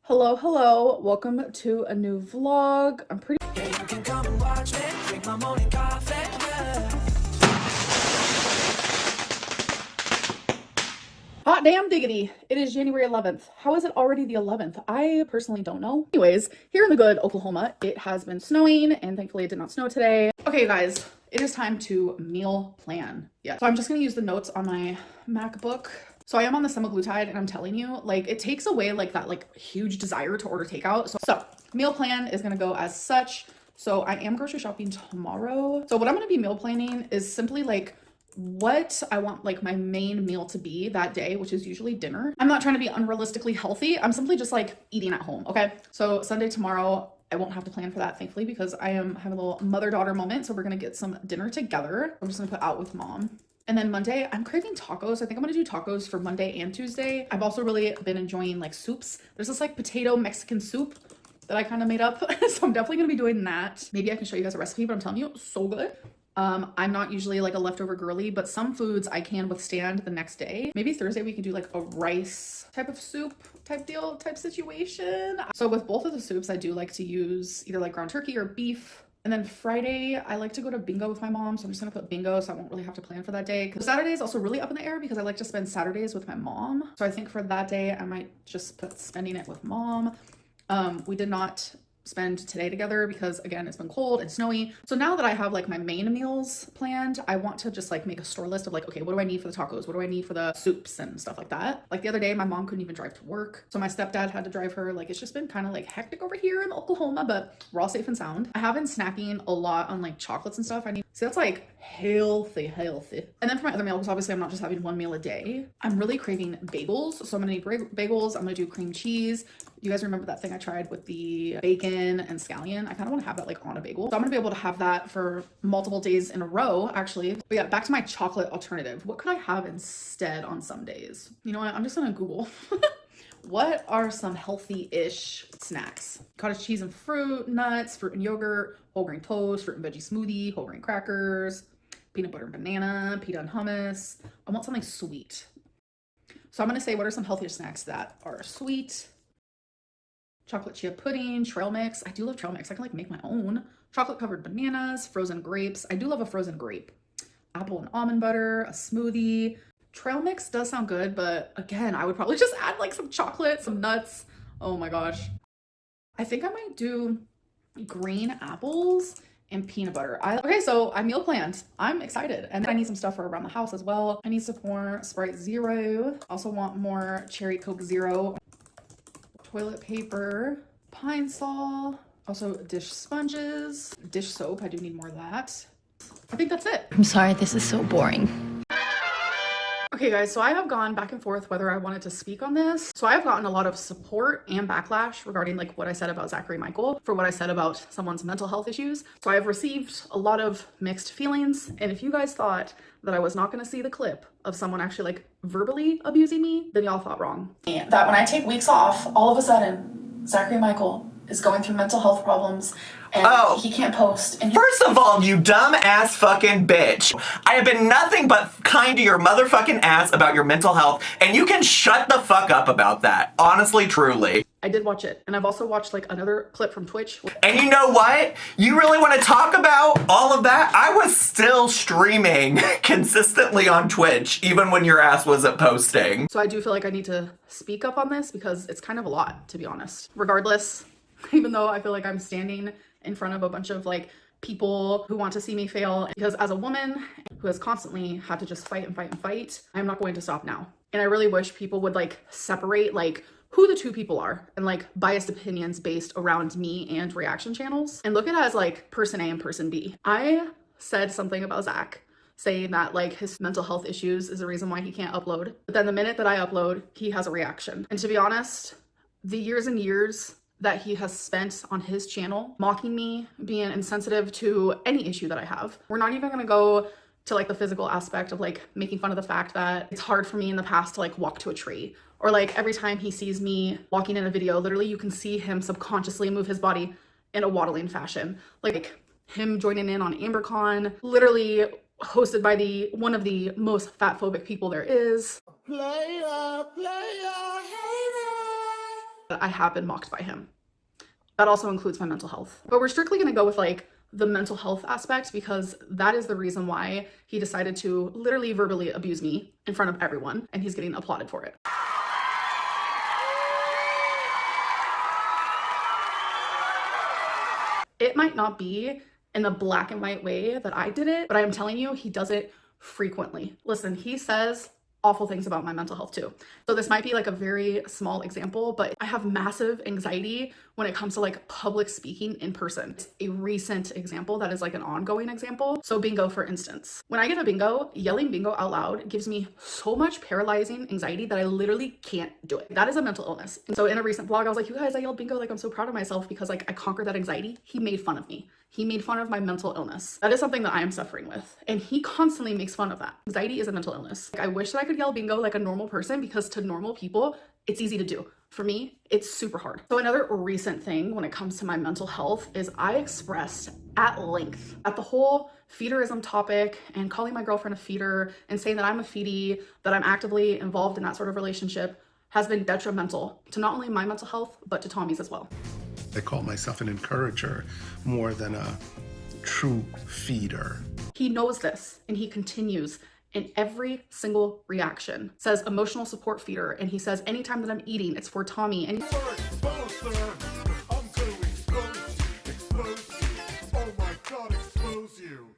Hello, hello. Welcome to a new vlog. I'm pretty Yeah, you can come and watch me drink my morning coffee. hot damn diggity. It is January 11th. How is it already the 11th? I personally don't know. Anyways, here in the good Oklahoma, it has been snowing and thankfully it did not snow today. Okay, guys, it is time to meal plan. Yeah. So I'm just gonna use the notes on my MacBook. So I am on the semaglutide and I'm telling you, like, it takes away like that like huge desire to order takeout. So meal plan is gonna go as such. So I am grocery shopping tomorrow. So what I'm gonna be meal planning is simply like what I want like my main meal to be that day, which is usually dinner. I'm not trying to be unrealistically healthy. I'm simply just like eating at home. Okay. So Sunday tomorrow, I won't have to plan for that, thankfully, because I am having a little mother-daughter moment. So we're gonna get some dinner together. I'm just gonna put out with mom. And then Monday, I'm craving tacos. I think I'm gonna do tacos for Monday and Tuesday. I've also really been enjoying like soups. There's this like potato Mexican soup that I kind of made up. So I'm definitely gonna be doing that. Maybe I can show you guys a recipe, but I'm telling you, so good. I'm not usually like a leftover girly, but some foods I can withstand the next day. Maybe Thursday we can do like a rice type of soup type deal type situation. So with both of the soups, I do like to use either like ground turkey or beef. And then Friday, I like to go to bingo with my mom. So I'm just gonna put bingo so I won't really have to plan for that day. Because Saturday is also really up in the air because I like to spend Saturdays with my mom. So I think for that day, I might just put spending it with mom. We did not spend today together because again, it's been cold and snowy. So now that I have like my main meals planned, I want to just like make a store list of like, okay, what do I need for the tacos? What do I need for the soups and stuff like that? Like the other day, my mom couldn't even drive to work. So my stepdad had to drive her. Like it's just been kind of like hectic over here in Oklahoma, but we're all safe and sound. I have been snacking a lot on like chocolates and stuff. So that's like healthy. And then for my other meal, because obviously I'm not just having one meal a day, I'm really craving bagels. So I'm gonna need bagels. I'm gonna do cream cheese. You guys remember that thing I tried with the bacon and scallion? I kind of want to have that like on a bagel. So I'm gonna be able to have that for multiple days in a row, actually. But yeah, back to my chocolate alternative. What could I have instead on some days? You know what? I'm just gonna Google. What are some healthy-ish snacks? Cottage cheese and fruit, nuts, fruit and yogurt, whole grain toast, fruit and veggie smoothie, whole grain crackers, peanut butter and banana, pita and hummus. I want something sweet. So I'm gonna say, what are some healthier snacks that are sweet? Chocolate chia pudding, trail mix. I do love trail mix. I can like make my own. Chocolate covered bananas, frozen grapes. I do love a frozen grape. Apple and almond butter, a smoothie. Trail mix does sound good, but again, I would probably just add like some chocolate, some nuts. Oh my gosh. I think I might do green apples and peanut butter. Okay, so I meal planned. I'm excited. And then I need some stuff for around the house as well. I need some more Sprite Zero. Also want more Cherry Coke Zero. Toilet paper, Pine Sol, also dish sponges, dish soap. I do need more of that. I think that's it. I'm sorry, this is so boring. Okay guys, so I have gone back and forth whether I wanted to speak on this. So I have gotten a lot of support and backlash regarding like what I said about Zachary Michael for what I said about someone's mental health issues. So I have received a lot of mixed feelings. And if you guys thought that I was not going to see the clip of someone actually like verbally abusing me, then y'all thought wrong. That when I take weeks off, all of a sudden, Zachary Michael is going through mental health problems and he can't post. And first of all, you dumbass fucking bitch. I have been nothing but kind to your motherfucking ass about your mental health, and you can shut the fuck up about that. Honestly, truly. I did watch it, and I've also watched like another clip from Twitch. And you know what? You really want to talk about all of that? I was still streaming consistently on Twitch, even when your ass wasn't posting. So I do feel like I need to speak up on this because it's kind of a lot, to be honest. Regardless, even though I feel like I'm standing in front of a bunch of like people who want to see me fail, because as a woman who has constantly had to just fight, I'm not going to stop now. And I really wish people would like separate like who the two people are and like biased opinions based around me and reaction channels and look at it as like person A and person B. I said something about Zach saying that like his mental health issues is the reason why he can't upload. But then the minute that I upload, he has a reaction. And to be honest, the years and years that he has spent on his channel mocking me, being insensitive to any issue that I have. We're not even gonna go to like the physical aspect of like making fun of the fact that it's hard for me in the past to like walk to a tree, or like every time he sees me walking in a video, literally you can see him subconsciously move his body in a waddling fashion. Like him joining in on Ambercon, literally hosted by one of the most fat phobic people there is. Player, hey there. I have been mocked by him. That also includes my mental health. But we're strictly gonna go with like the mental health aspect because that is the reason why he decided to literally verbally abuse me in front of everyone, and he's getting applauded for it. It might not be in the black and white way that I did it, but I am telling you, he does it frequently. Listen, he says awful things about my mental health too. So this might be like a very small example, but I have massive anxiety when it comes to like public speaking in person. It's a recent example that is like an ongoing example. So bingo, for instance. When I get a bingo, yelling bingo out loud gives me so much paralyzing anxiety that I literally can't do it. That is a mental illness. And so in a recent vlog, I was like, you guys, I yelled bingo, like I'm so proud of myself because like I conquered that anxiety. He made fun of me. He made fun of my mental illness. That is something that I am suffering with. And he constantly makes fun of that. Anxiety is a mental illness. Like, I wish that I could yell bingo like a normal person because to normal people, it's easy to do. For me, it's super hard. So another recent thing when it comes to my mental health is I expressed at length at the whole feederism topic and calling my girlfriend a feeder and saying that I'm a feedie, that I'm actively involved in that sort of relationship has been detrimental to not only my mental health, but to Tommy's as well. I call myself an encourager more than a true feeder. He knows this and he continues in every single reaction. Says emotional support feeder, and he says anytime that I'm eating, it's for Tommy. And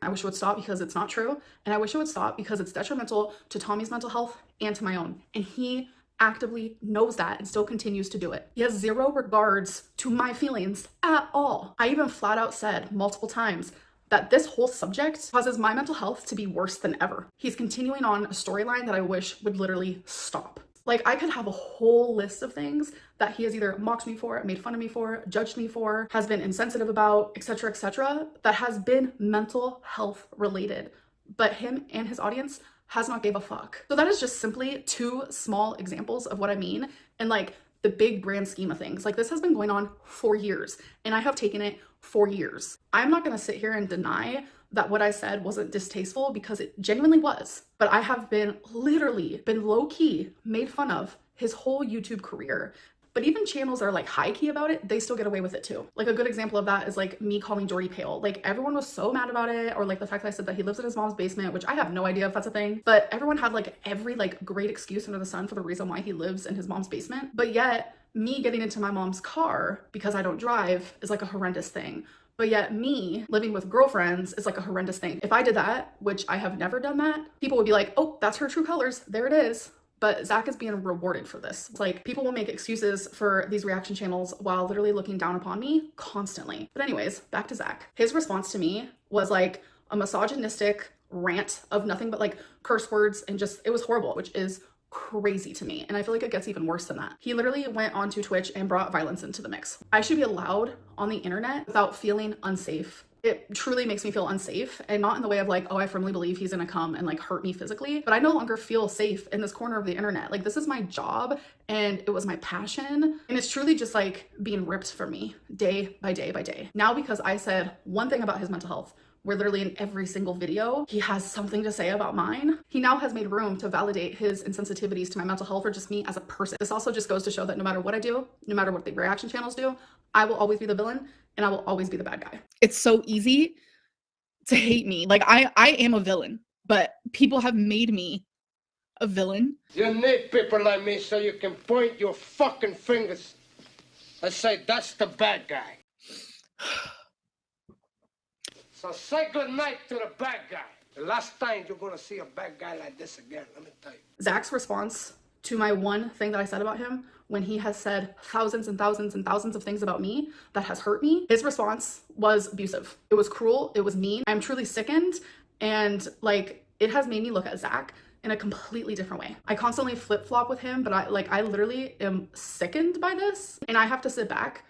I wish it would stop because it's not true. And I wish it would stop because it's detrimental to Tommy's mental health and to my own. And he actively knows that and still continues to do it. He has zero regards to my feelings at all. I even flat out said multiple times that this whole subject causes my mental health to be worse than ever. He's continuing on a storyline that I wish would literally stop. Like, I could have a whole list of things that he has either mocked me for, made fun of me for, judged me for, has been insensitive about, etc., that has been mental health related. But him and his audience has not gave a fuck. So that is just simply two small examples of what I mean. And like the big grand scheme of things, like this has been going on for years and I have taken it for years. I'm not gonna sit here and deny that what I said wasn't distasteful because it genuinely was, but I have been literally been low-key made fun of his whole YouTube career. But even channels that are like high key about it, they still get away with it too. Like a good example of that is like me calling Jordy pale. Like everyone was so mad about it, or like the fact that I said that he lives in his mom's basement, which I have no idea if that's a thing, but everyone had like every like great excuse under the sun for the reason why he lives in his mom's basement. But yet me getting into my mom's car because I don't drive is like a horrendous thing. But yet me living with girlfriends is like a horrendous thing. If I did that, which I have never done that, people would be like, oh, that's her true colors. There it is. But Zach is being rewarded for this. It's like people will make excuses for these reaction channels while literally looking down upon me constantly. But anyways, back to Zach. His response to me was like a misogynistic rant of nothing but like curse words and just, it was horrible, which is crazy to me. And I feel like it gets even worse than that. He literally went onto Twitch and brought violence into the mix. I should be allowed on the internet without feeling unsafe. It truly makes me feel unsafe, and not in the way of like, oh, I firmly believe he's gonna come and like hurt me physically, but I no longer feel safe in this corner of the internet. Like this is my job and it was my passion, and it's truly just like being ripped from me day by day by day. Now because I said one thing about his mental health, where literally in every single video he has something to say about mine, he now has made room to validate his insensitivities to my mental health or just me as a person. This also just goes to show that no matter what I do, no matter what the reaction channels do, I will always be the villain and I will always be the bad guy. It's so easy to hate me. Like I am a villain, but people have made me a villain. You need people like me so you can point your fucking fingers and say, that's the bad guy. So say good night to the bad guy. The last time you're gonna see a bad guy like this again, let me tell you. Zach's response to my one thing that I said about him, when he has said thousands and thousands and thousands of things about me that has hurt me, his response was abusive. It was cruel, it was mean. I'm truly sickened, and like it has made me look at Zach in a completely different way. I constantly flip-flop with him, but I literally am sickened by this, and I have to sit back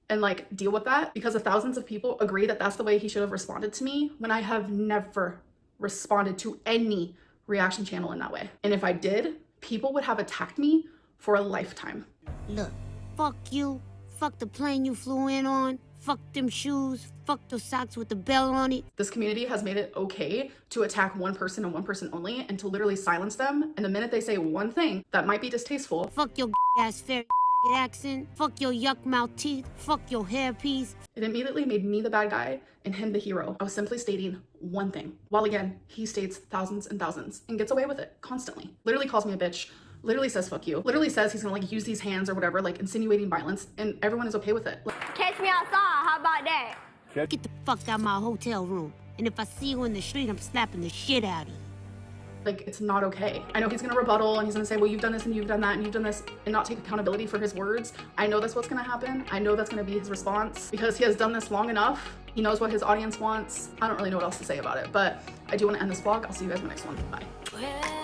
and like deal with that because of thousands of people agree that that's the way he should have responded to me when I have never responded to any reaction channel in that way. And if I did, people would have attacked me for a lifetime. Look, fuck you, fuck the plane you flew in on, fuck them shoes, fuck those socks with the bell on it. This community has made it okay to attack one person and one person only and to literally silence them. And the minute they say one thing that might be distasteful, fuck your ass fairy accent, fuck your yuck mouth teeth, fuck your hairpiece. It immediately made me the bad guy and him the hero. I was simply stating one thing, while again, he states thousands and thousands and gets away with it constantly. Literally calls me a bitch, literally says fuck you, literally says he's gonna like use these hands or whatever, like insinuating violence, and everyone is okay with it. Catch me outside, how about that? Get the fuck out of my hotel room. And if I see you in the street, I'm slapping the shit out of you. Like, it's not okay. I know he's gonna rebuttal and he's gonna say, well, you've done this and you've done that and you've done this, and not take accountability for his words. I know that's what's gonna happen. I know that's gonna be his response because he has done this long enough. He knows what his audience wants. I don't really know what else to say about it, but I do want to end this vlog. I'll see you guys in the next one. Bye.